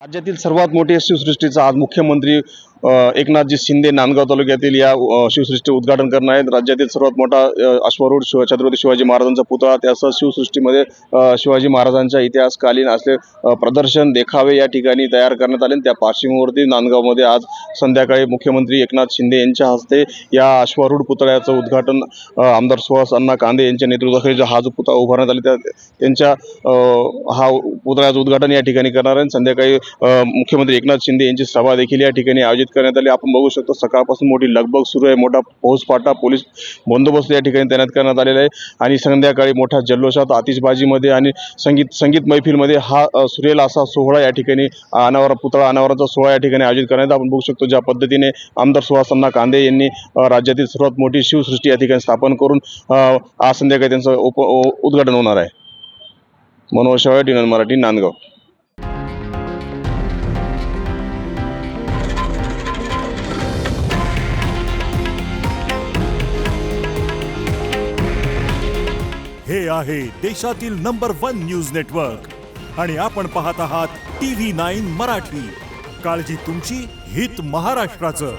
राज्यातील सर्वात मोठी शिवसृष्टीचा आज मुख्यमंत्री एकनाथजी शिंदे नांदगाव तालुक्यातील या शिवसृष्टी उद्घाटन करणार आहेत। राज्यातील सर्वात मोठा अश्वारूढ छत्रपती शिवाजी महाराजांचा पुतळा त्यासह शिवसृष्टीमध्ये शिवाजी महाराजांच्या इतिहासकालीन असले प्रदर्शन देखावे या ठिकाणी तयार करण्यात आले। त्या पार्श्वभूमीवरती नांदगावमध्ये आज संध्याकाळी मुख्यमंत्री एकनाथ शिंदे यांच्या हस्ते या अश्वारूढ पुतळ्याचं उद्घाटन आमदार सुहास अण्णा कांदे यांच्या नेतृत्वाखाली हा जो पुतळा उभारण्यात आला त्यांच्या हा पुतळ्याचं उद्घाटन या ठिकाणी करणार आहे। संध्याकाळी मुख्यमंत्री एकनाथ शिंदे यांची सभा देखील या ठिकाणी आयोजित करण्यात आली। आपण बघू शकतो सकाळपासून मोठी लगबग सुरू आहे, मोठा फौजफाटा पोलीस बंदोबस्त या ठिकाणी तैनात करण्यात आलेला आहे आणि संध्याकाळी मोठ्या जल्लोषात आतिषबाजीमध्ये आणि संगीत मैफिलमध्ये हा सुरेल असा सोहळा या ठिकाणी पुतळा अनावराचा सोहळा या ठिकाणी आयोजित करण्यात आपण बघू शकतो। ज्या पद्धतीने आमदार सुहास अण्णा कांदे यांनी राज्यातील सर्वात मोठी शिवसृष्टी या ठिकाणी स्थापन करून आज संध्याकाळी त्यांचं उद्घाटन होणार आहे। मनोहर शेवाळे, टी मराठी, नांदगाव। हे आहे देशातील नंबर 1 न्यूज नेटवर्क आणि आपण पाहत आहात TV9 मराठी। काळजी तुमची, हित महाराष्ट्राचं।